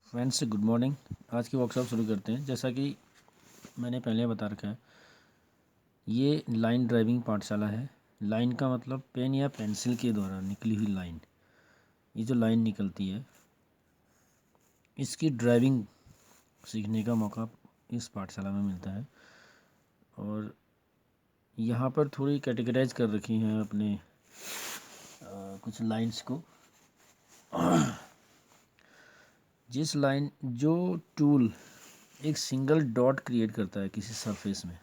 Friends good morning. आज की workshop शुरू करते हैं। जैसा कि मैंने पहले बता रखा है, ये लाइन ड्राइविंग पाठशाला है। लाइन का मतलब पेन या पेंसिल के द्वारा निकली हुई लाइन। ये जो लाइन निकलती है, इसकी ड्राइविंग सीखने का मौका इस पाठशाला में मिलता है। और यहाँ पर थोड़ी कैटेगराइज कर रखी हैं अपने कुछ लाइंस को। जिस लाइन जो टूल एक सिंगल डॉट क्रिएट करता है किसी सरफेस में,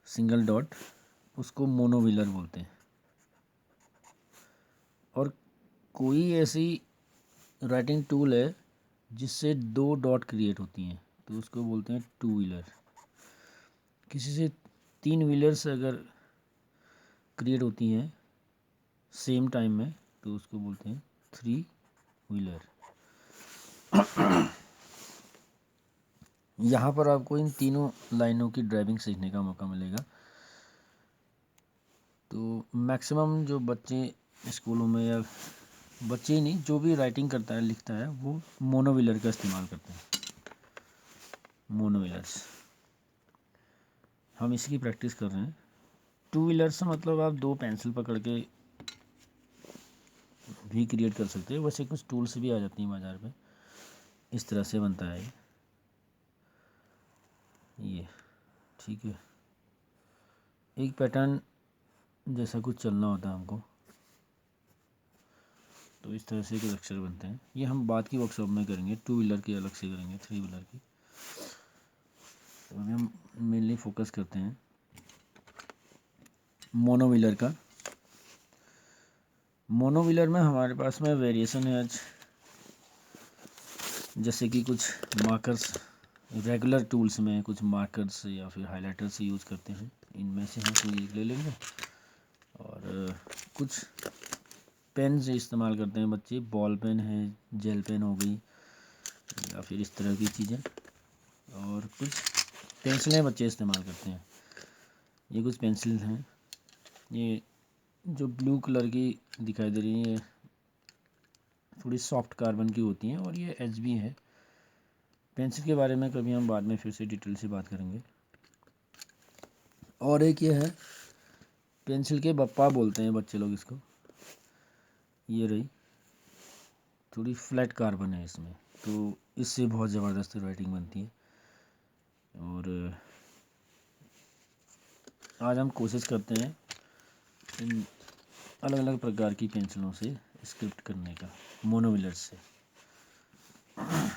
सिंगल डॉट, उसको मोनोव्हीलर बोलते हैं। और कोई ऐसी राइटिंग टूल है जिससे 2 डॉट क्रिएट होती हैं तो उसको बोलते हैं टू व्हीलर। किसी से 3 व्हीलर्स अगर क्रिएट होती हैं सेम टाइम में तो उसको बोलते हैं 3 व्हीलर। यहाँ पर आपको इन तीनों लाइनों की ड्राइविंग सीखने का मौका मिलेगा। तो मैक्सिमम जो बच्चे स्कूलों में, या बच्चे ही नहीं, जो भी राइटिंग करता है लिखता है, वो मोनोव्हीलर का इस्तेमाल करते हैं। मोनोव्हीलर्स हम इसकी प्रैक्टिस कर रहे हैं। टू व्हीलर्स मतलब आप 2 पेंसिल पकड़ के भी क्रिएट कर सकते हैं। वैसे कुछ टूल्स भी आ जाती हैं बाज़ार में। इस तरह से बनता है ये ठीक है। एक पैटर्न जैसा कुछ चलना होता है हमको, तो इस तरह से कुछ अक्षर बनते हैं। ये हम बाद की वर्कशॉप में करेंगे, टू व्हीलर की अलग से करेंगे, 3 व्हीलर की। तो अभी हम मेनली फोकस करते हैं मोनो व्हीलर का। मोनो व्हीलर में हमारे पास में वेरिएशन है आज, जैसे कि कुछ मार्कर्स, रेगुलर टूल्स में कुछ मार्कर्स या फिर हाइलाइटर्स यूज़ करते हैं। इनमें से हम कोई एक ले लेंगे। और कुछ पेन से इस्तेमाल करते हैं बच्चे, बॉल पेन है, जेल पेन हो गई, या फिर इस तरह की चीज़ें। और कुछ पेंसिलें बच्चे इस्तेमाल करते हैं। ये कुछ पेंसिल हैं, ये जो ब्लू कलर की दिखाई दे रही है, थोड़ी सॉफ्ट कार्बन की होती हैं। और ये एचबी है। पेंसिल के बारे में कभी हम बाद में फिर से डिटेल से बात करेंगे। और एक ये है, पेंसिल के बप्पा बोलते हैं बच्चे लोग इसको। ये रही, थोड़ी फ्लैट कार्बन है इसमें, तो इससे बहुत ज़बरदस्त राइटिंग बनती है। और आज हम कोशिश करते हैं इन अलग अलग प्रकार की पेंसिलों से स्क्रिप्ट करने का, मोनोव्हीलर से।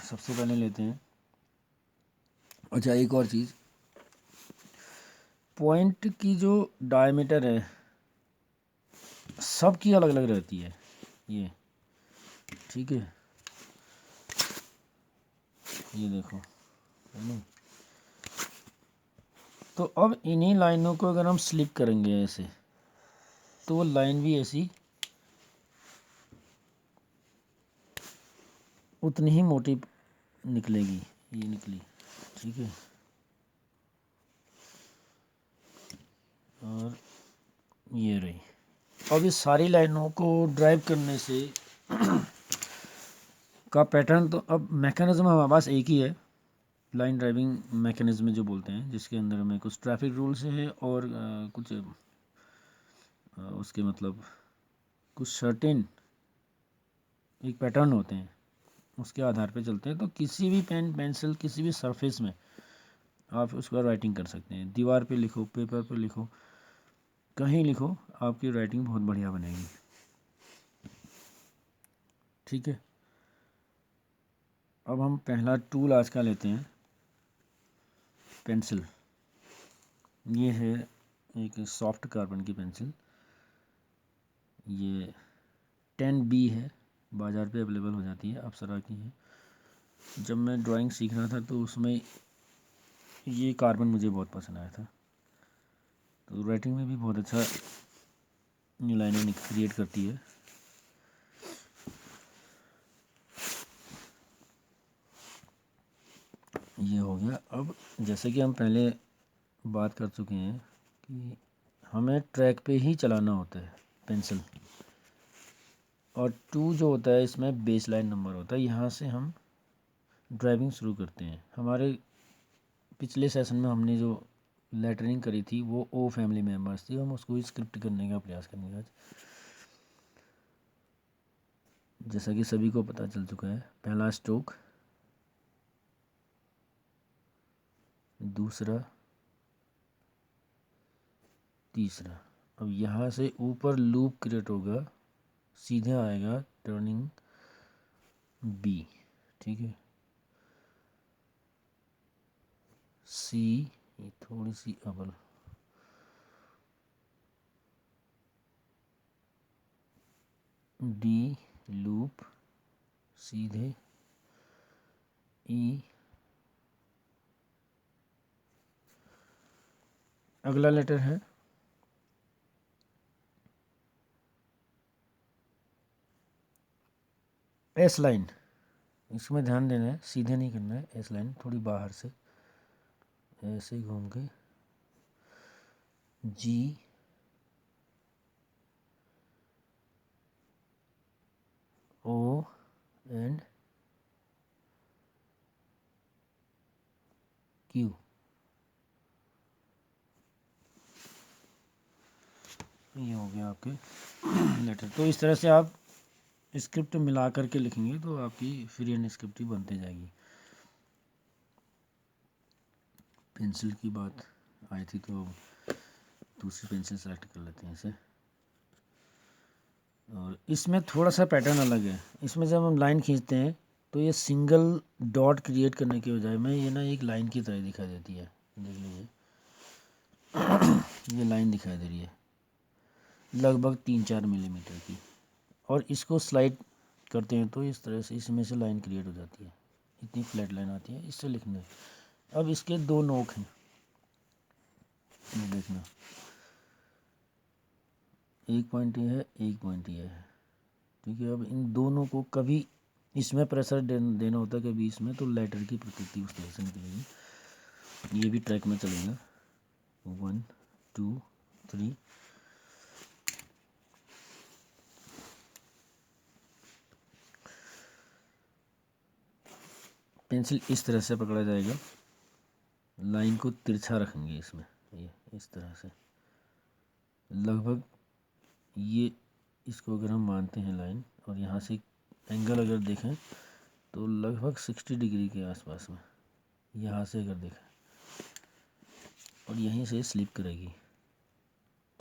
सबसे पहले लेते हैं, अच्छा एक और चीज़, पॉइंट की जो डायमीटर है सबकी अलग अलग रहती है ये, ठीक है। ये देखो, है ना। तो अब इन्हीं लाइनों को अगर हम स्लिप करेंगे ऐसे, तो वो लाइन भी ऐसी उतनी ही मोटी निकलेगी। ये निकली, ठीक है। और ये रही। अब इस सारी लाइनों को ड्राइव करने से का पैटर्न, तो अब मैकेनिज्म हमारे पास एक ही है, लाइन ड्राइविंग मैकेनिज्म जो बोलते हैं, जिसके अंदर हमें कुछ ट्रैफिक रूल्स हैं और कुछ उसके मतलब कुछ सर्टेन एक पैटर्न होते हैं, उसके आधार पे चलते हैं। तो किसी भी पेन पेंसिल किसी भी सरफेस में आप उसका राइटिंग कर सकते हैं। दीवार पे लिखो, पेपर पे लिखो, कहीं लिखो, आपकी राइटिंग बहुत बढ़िया बनेगी, ठीक है। अब हम पहला टूल आज का लेते हैं, पेंसिल। ये है एक सॉफ्ट कार्बन की पेंसिल। ये 10B है, बाज़ार पे अवेलेबल हो जाती है, अप्सरा की है। जब मैं ड्राइंग सीख रहा था तो उसमें ये कार्बन मुझे बहुत पसंद आया था। तो राइटिंग में भी बहुत अच्छा लाइनें क्रिएट करती है। ये हो गया। अब जैसे कि हम पहले बात कर चुके हैं कि हमें ट्रैक पे ही चलाना होता है पेंसिल, और 2 जो होता है इसमें बेस लाइन नंबर होता है। यहाँ से हम ड्राइविंग शुरू करते हैं। हमारे पिछले सेशन में हमने जो लेटरिंग करी थी वो ओ फैमिली मेम्बर्स थी, हम उसको स्क्रिप्ट करने का प्रयास करेंगे आज। जैसा कि सभी को पता चल चुका है, पहला स्ट्रोक, दूसरा, तीसरा। अब यहाँ से ऊपर लूप क्रिएट होगा, सीधे आएगा टर्निंग बी, ठीक है। सी, ये थोड़ी सी अबल, डी लूप सीधे, ई, अगला लेटर है एस लाइन। इसमें ध्यान देना है, सीधे नहीं करना है, एस लाइन थोड़ी बाहर से ऐसे ही घूम के, जी, ओ एंड क्यू। ये हो गया आपके लेटर। तो इस तरह से आप स्क्रिप्ट मिला करके लिखेंगे तो आपकी फ्री एंड स्क्रिप्ट ही बनते जाएगी। पेंसिल की बात आई थी तो दूसरी पेंसिल सेलेक्ट कर लेते हैं इसे। और इसमें थोड़ा सा पैटर्न अलग है। इसमें जब हम लाइन खींचते हैं तो ये सिंगल डॉट क्रिएट करने के बजाय में ये ना एक लाइन की तरह दिखाई देती है। देख लीजिए, ये लाइन दिखाई दे रही है लगभग 3-4 मिलीमीटर की। और इसको स्लाइड करते हैं तो इस तरह से इसमें से लाइन क्रिएट हो जाती है, इतनी फ्लैट लाइन आती है। इससे लिखना है। अब इसके 2 नोक हैं, ये देखना, एक पॉइंट ये है, एक पॉइंट ये है, ठीक है। अब इन दोनों को कभी इसमें प्रेशर देना होता है, कभी इसमें, तो लेटर की प्रकृति उस तरह से निकलेगी। ये भी ट्रैक में चलेगा, 1 2 3। पेंसिल इस तरह से पकड़ा जाएगा, लाइन को तिरछा रखेंगे इसमें, ये इस तरह से लगभग, ये इसको अगर हम मानते हैं लाइन, और यहाँ से एंगल अगर देखें तो लगभग 60 डिग्री के आसपास में, यहाँ से अगर देखें, और यहीं से स्लिप करेगी,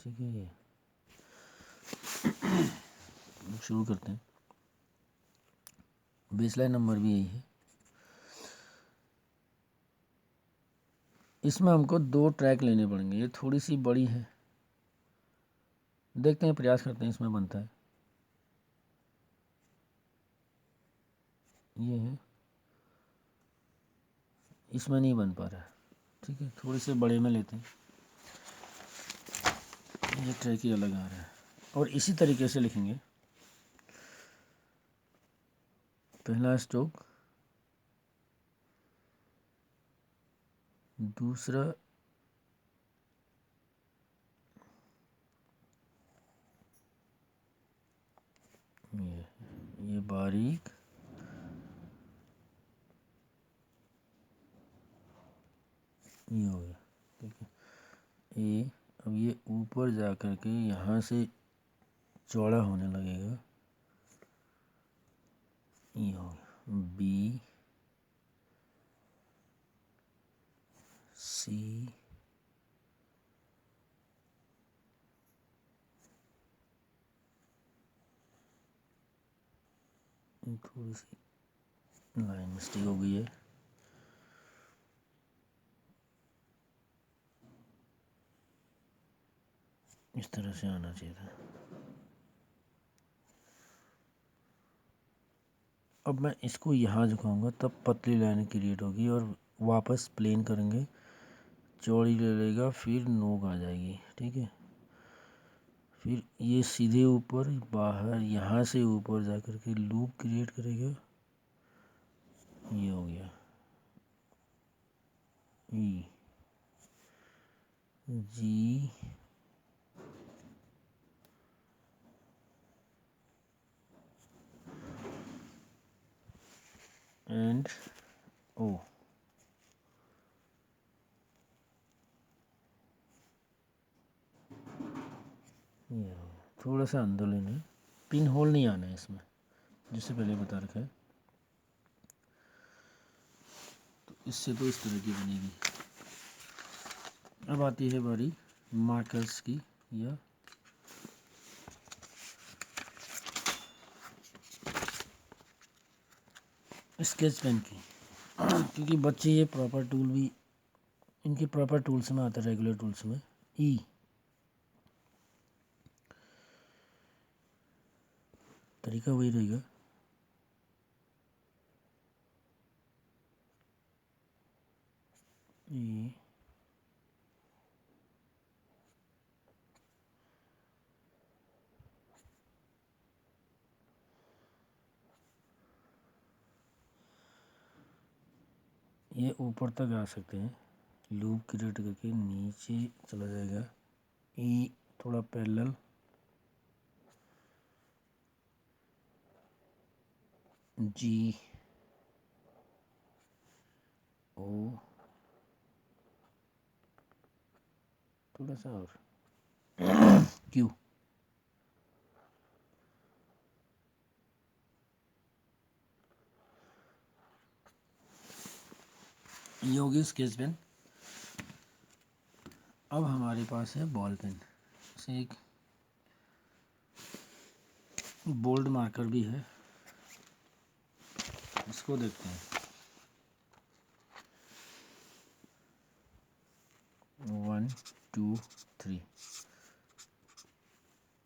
ठीक है। ये शुरू करते हैं। बेसलाइन नंबर भी यही है। इसमें हमको 2 ट्रैक लेने पड़ेंगे। ये थोड़ी सी बड़ी है, देखते हैं, प्रयास करते हैं इसमें बनता है। ये है, इसमें नहीं बन पा रहा है, ठीक है। थोड़ी से बड़े में लेते हैं, ये ट्रैक ही अलग आ रहा है। और इसी तरीके से लिखेंगे, पहला स्ट्रोक, दूसरा, ये बारीक, ये हो गया, ठीक है। ए, अब ये ऊपर जा कर के यहाँ से चौड़ा होने लगेगा, ये हो गया। बी, सी, थोड़ी सी लाइन मिस्टेक हो गई है, इस तरह से आना चाहिए था। अब मैं इसको यहाँ झुकाऊंगा तब पतली लाइन क्रिएट होगी, और वापस प्लेन करेंगे, चौड़ी ले लेगा, फिर नोक आ जाएगी, ठीक है। फिर ये सीधे ऊपर बाहर, यहाँ से ऊपर जा कर के लूप क्रिएट करेगा, ये हो गया। ई, जी, एंड ओ। ये थोड़ा सा अंदर लेना है, पिन होल नहीं आना है इसमें, जिससे पहले बता रखा है। तो इससे तो इस तरह की बनेगी। अब आती है बारी मार्कर्स की या स्केच पेन की, क्योंकि बच्चे ये प्रॉपर टूल भी इनके प्रॉपर टूल्स में आता है, रेगुलर टूल्स में। ई तरीका वही रहेगा। ई ये ऊपर तक आ सकते हैं, लूप क्रिएट करके नीचे चला जाएगा। ई थोड़ा पैरेलल, जी ओ थोड़ा सा और क्यू। ये होगी स्केच पेन। अब हमारे पास है बॉल पेन, से एक बोल्ड मार्कर भी है, इसको देखते हैं। 1 2 3।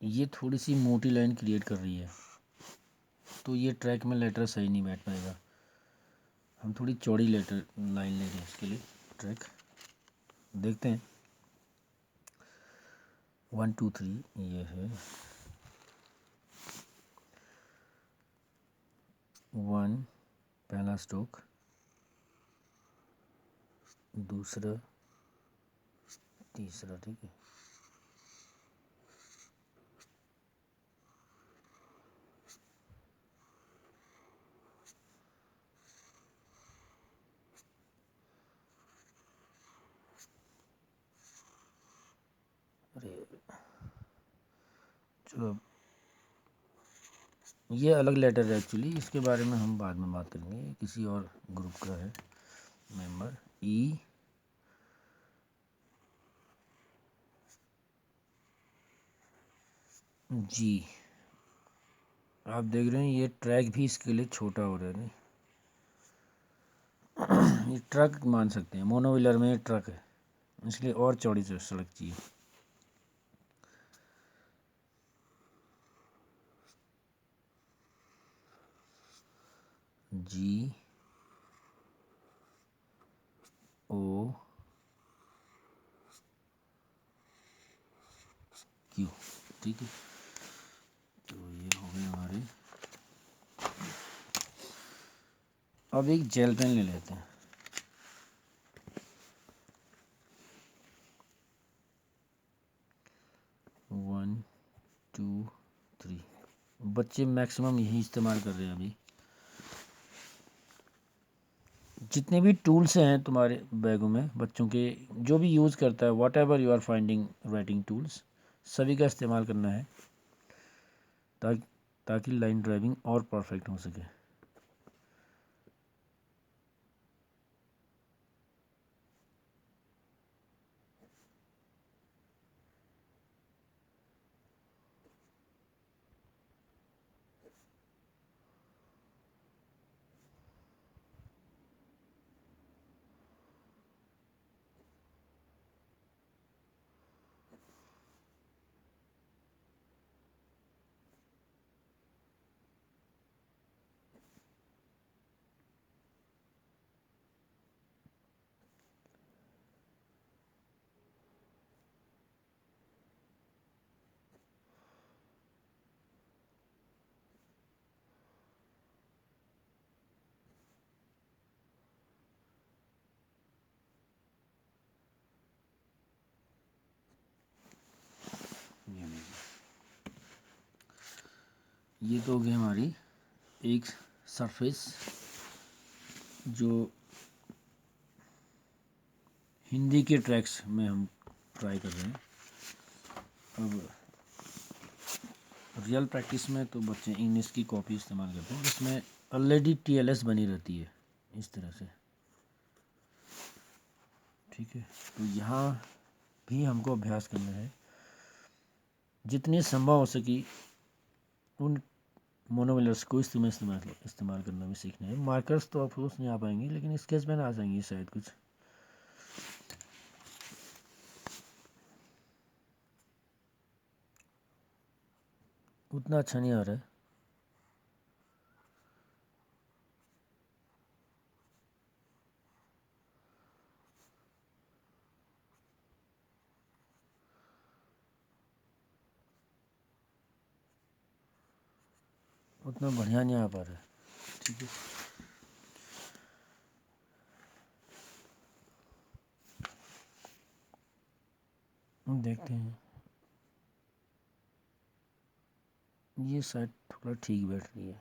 ये थोड़ी सी मोटी लाइन क्रिएट कर रही है, तो ये ट्रैक में लेटर सही नहीं बैठ पाएगा। हम थोड़ी चौड़ी लेटर लाइन ले रहे हैं इसके लिए। ट्रैक देखते हैं। 1 2 3 ये है। 1 पहला स्ट्रोक, दूसरा, तीसरा, ठीक है। अरे चलो, ये अलग लेटर है एक्चुअली, इसके बारे में हम बाद में बात करेंगे, किसी और ग्रुप का है मेंबर। ई जी। आप देख रहे हैं ये ट्रैक भी इसके लिए छोटा हो रहा है। नहीं, ये ट्रक मान सकते हैं, मोनोव्हीलर में ट्रक है, इसलिए और चौड़ी सड़क चाहिए। जी ओ क्यू, ठीक है। तो ये हो गए हमारे। अब एक जेल पेन ले लेते हैं। 1 2 3। बच्चे मैक्सिमम यही इस्तेमाल कर रहे हैं अभी। जितने भी टूल्स हैं तुम्हारे बैगों में, बच्चों के जो भी यूज़ करता है, whatever you are finding writing tools, सभी का इस्तेमाल करना है, ताकि लाइन ड्राइविंग और परफेक्ट हो सके। ये तो हो गई हमारी एक सरफेस जो हिंदी के ट्रैक्स में हम ट्राई कर रहे हैं। अब रियल प्रैक्टिस में तो बच्चे इंग्लिश की कॉपी इस्तेमाल करते हैं जिसमें ऑलरेडी TLS बनी रहती है इस तरह से, ठीक है। तो यहाँ भी हमको अभ्यास करना है, जितनी संभव हो सके उन मोनोमिलर्स को इस्तेमाल करना भी सीखना है। मार्कर्स तो ऑफकोर्स नहीं आ पाएंगे, लेकिन स्केच पेन आ जाएंगे शायद कुछ। उतना अच्छा नहीं आ रहा है। उतना बढ़िया नहीं आ पा रहा है, ठीक है। देखते हैं, ये शायद थोड़ा ठीक बैठ रही है।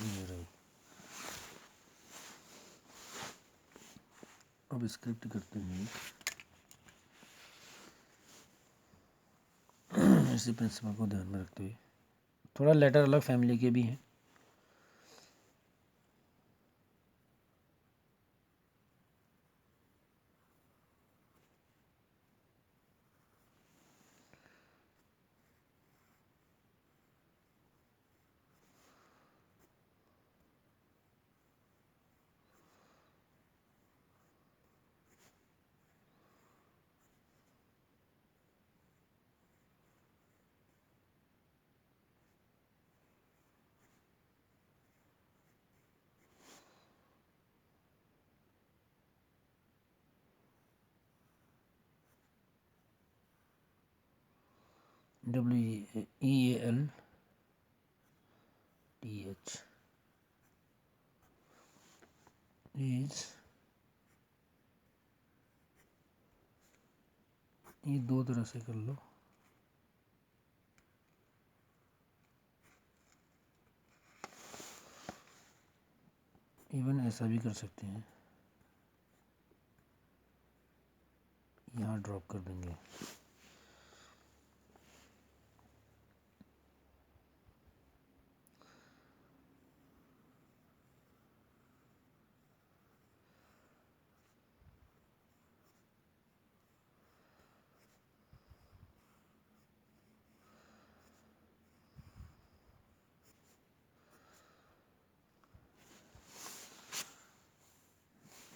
ये रही। अब स्क्रिप्ट करते हैं। इसी प्रिंसिपल को ध्यान में रखते हुए, थोड़ा लेटर अलग फैमिली के भी हैं। WEALTH इज, ये दो तरह से कर लो। इवन ऐसा भी कर सकते हैं, यहाँ ड्रॉप कर देंगे।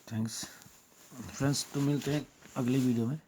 थैंक्स फ्रेंड्स, तो मिलते हैं अगली वीडियो में।